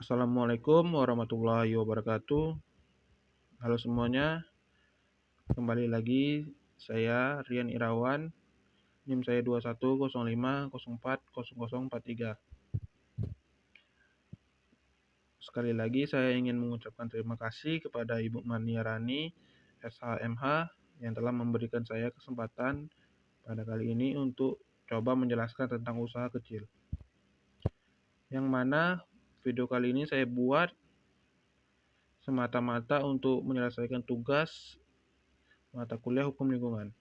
Assalamualaikum warahmatullahi wabarakatuh. Halo semuanya, kembali lagi saya Rian Irawan, NIM saya 2105040043. Sekali lagi saya ingin mengucapkan terima kasih kepada Ibu Maniarani SHMH yang telah memberikan saya kesempatan pada kali ini untuk coba menjelaskan tentang usaha kecil. Yang mana video kali ini saya buat semata-mata untuk menyelesaikan tugas mata kuliah hukum lingkungan.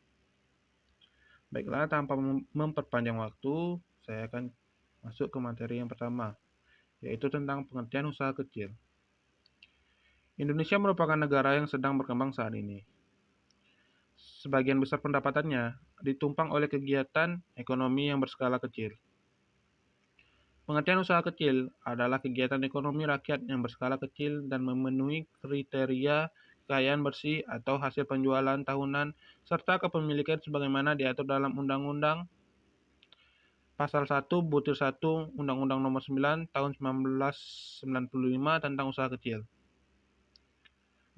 Baiklah, tanpa memperpanjang waktu, saya akan masuk ke materi yang pertama, yaitu tentang pengertian usaha kecil. Indonesia merupakan negara yang sedang berkembang saat ini. Sebagian besar pendapatannya ditumpang oleh kegiatan ekonomi yang berskala kecil. Pengertian usaha kecil adalah kegiatan ekonomi rakyat yang berskala kecil dan memenuhi kriteria kekayaan bersih atau hasil penjualan tahunan serta kepemilikan sebagaimana diatur dalam Undang-Undang Pasal 1 Butir 1 Undang-Undang Nomor 9 Tahun 1995 tentang usaha kecil.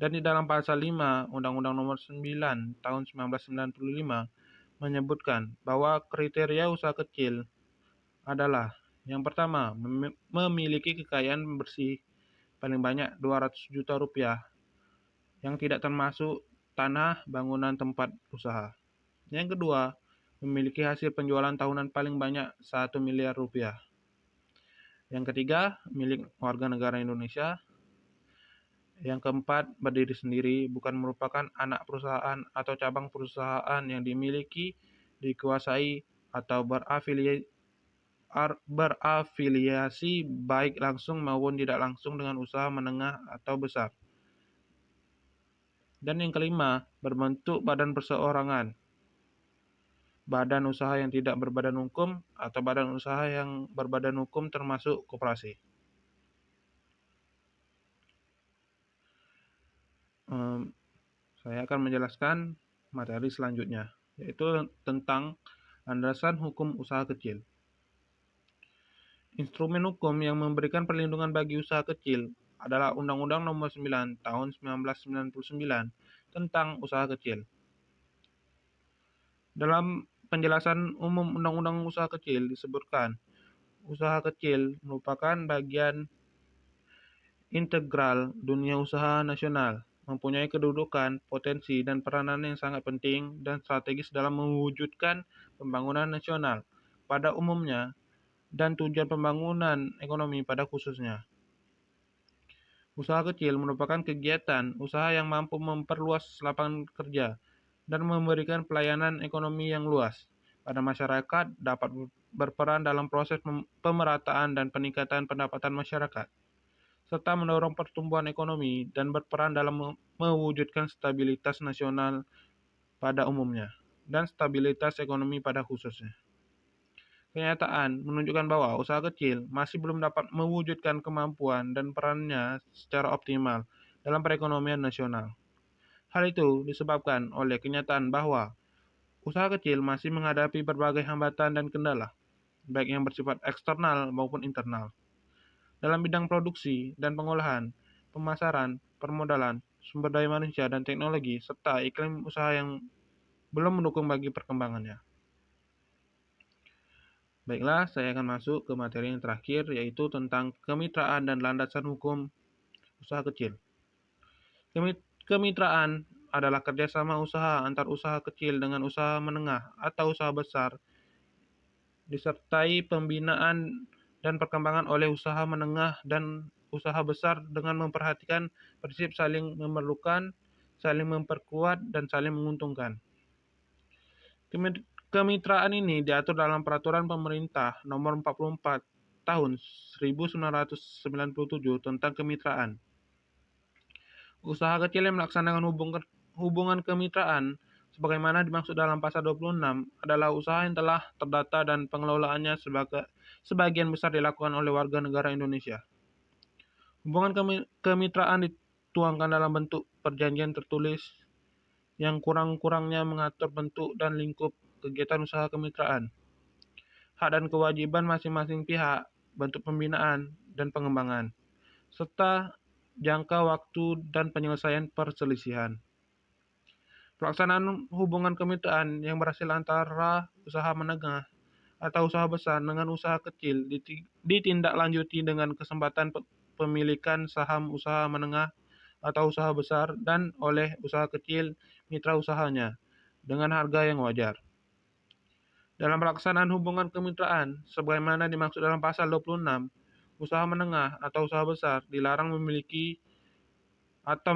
Dan di dalam Pasal 5 Undang-Undang Nomor 9 Tahun 1995 menyebutkan bahwa kriteria usaha kecil adalah yang pertama, memiliki kekayaan bersih paling banyak 200 juta rupiah yang tidak termasuk tanah, bangunan, tempat usaha. Yang kedua, memiliki hasil penjualan tahunan paling banyak 1 miliar rupiah. Yang ketiga, milik warga negara Indonesia. Yang keempat, berdiri sendiri, bukan merupakan anak perusahaan atau cabang perusahaan yang dimiliki, dikuasai, atau berafiliasi baik langsung maupun tidak langsung dengan usaha menengah atau besar. Dan yang kelima, berbentuk badan perseorangan, badan usaha yang tidak berbadan hukum, atau badan usaha yang berbadan hukum termasuk koperasi. Saya akan menjelaskan materi selanjutnya, yaitu tentang landasan hukum usaha kecil. Instrumen hukum yang memberikan perlindungan bagi usaha kecil adalah Undang-Undang Nomor 9 Tahun 1999 tentang usaha kecil. Dalam penjelasan umum Undang-Undang Usaha Kecil disebutkan, usaha kecil merupakan bagian integral dunia usaha nasional, mempunyai kedudukan, potensi, dan peranan yang sangat penting dan strategis dalam mewujudkan pembangunan nasional pada umumnya dan tujuan pembangunan ekonomi pada khususnya. Usaha kecil merupakan kegiatan usaha yang mampu memperluas lapangan kerja dan memberikan pelayanan ekonomi yang luas pada masyarakat, dapat berperan dalam proses pemerataan dan peningkatan pendapatan masyarakat, serta mendorong pertumbuhan ekonomi dan berperan dalam mewujudkan stabilitas nasional pada umumnya dan stabilitas ekonomi pada khususnya. Kenyataan menunjukkan bahwa usaha kecil masih belum dapat mewujudkan kemampuan dan perannya secara optimal dalam perekonomian nasional. Hal itu disebabkan oleh kenyataan bahwa usaha kecil masih menghadapi berbagai hambatan dan kendala, baik yang bersifat eksternal maupun internal, dalam bidang produksi dan pengolahan, pemasaran, permodalan, sumber daya manusia dan teknologi, serta iklim usaha yang belum mendukung bagi perkembangannya. Baiklah, saya akan masuk ke materi yang terakhir, yaitu tentang kemitraan dan landasan hukum usaha kecil. Kemitraan adalah kerjasama usaha antar usaha kecil dengan usaha menengah atau usaha besar, disertai pembinaan dan perkembangan oleh usaha menengah dan usaha besar dengan memperhatikan prinsip saling memerlukan, saling memperkuat, dan saling menguntungkan. Kemitraan ini diatur dalam Peraturan Pemerintah Nomor 44 Tahun 1997 tentang kemitraan. Usaha kecil yang melaksanakan hubungan kemitraan sebagaimana dimaksud dalam pasal 26 adalah usaha yang telah terdata dan pengelolaannya sebagian besar dilakukan oleh warga negara Indonesia. Hubungan kemitraan dituangkan dalam bentuk perjanjian tertulis yang kurang-kurangnya mengatur bentuk dan lingkup kegiatan usaha kemitraan, hak dan kewajiban masing-masing pihak, bentuk pembinaan, dan pengembangan, serta jangka waktu dan penyelesaian perselisihan. Pelaksanaan hubungan kemitraan yang berhasil antara usaha menengah atau usaha besar dengan usaha kecil ditindaklanjuti dengan kesempatan pemilikan saham usaha menengah atau usaha besar dan oleh usaha kecil mitra usahanya dengan harga yang wajar. Dalam pelaksanaan hubungan kemitraan, sebagaimana dimaksud dalam pasal 26, usaha menengah atau usaha besar dilarang memiliki atau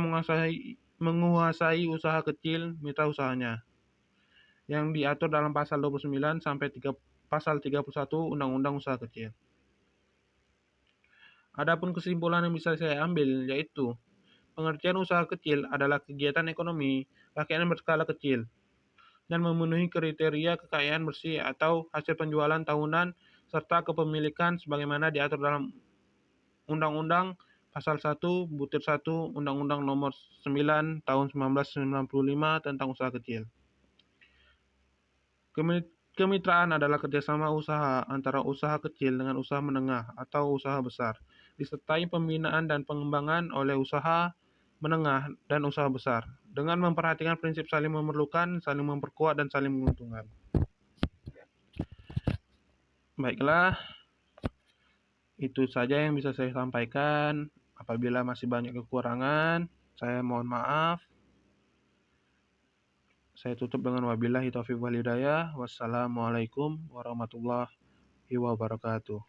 menguasai usaha kecil mitra usahanya, yang diatur dalam pasal 29 sampai pasal 31 Undang-Undang Usaha Kecil. Adapun kesimpulan yang bisa saya ambil yaitu pengertian usaha kecil adalah kegiatan ekonomi rakyat yang berskala kecil dan memenuhi kriteria kekayaan bersih atau hasil penjualan tahunan serta kepemilikan sebagaimana diatur dalam Undang-Undang Pasal 1 Butir 1 Undang-Undang Nomor 9 Tahun 1995 tentang usaha kecil. Kemitraan adalah kerjasama usaha antara usaha kecil dengan usaha menengah atau usaha besar, disertai pembinaan dan pengembangan oleh usaha menengah dan usaha besar, dengan memperhatikan prinsip saling memerlukan, saling memperkuat, dan saling menguntungkan. Baiklah, itu saja yang bisa saya sampaikan. Apabila masih banyak kekurangan, saya mohon maaf. Saya tutup dengan wabillahi taufiq wal hidayah. Wassalamualaikum warahmatullahi wabarakatuh.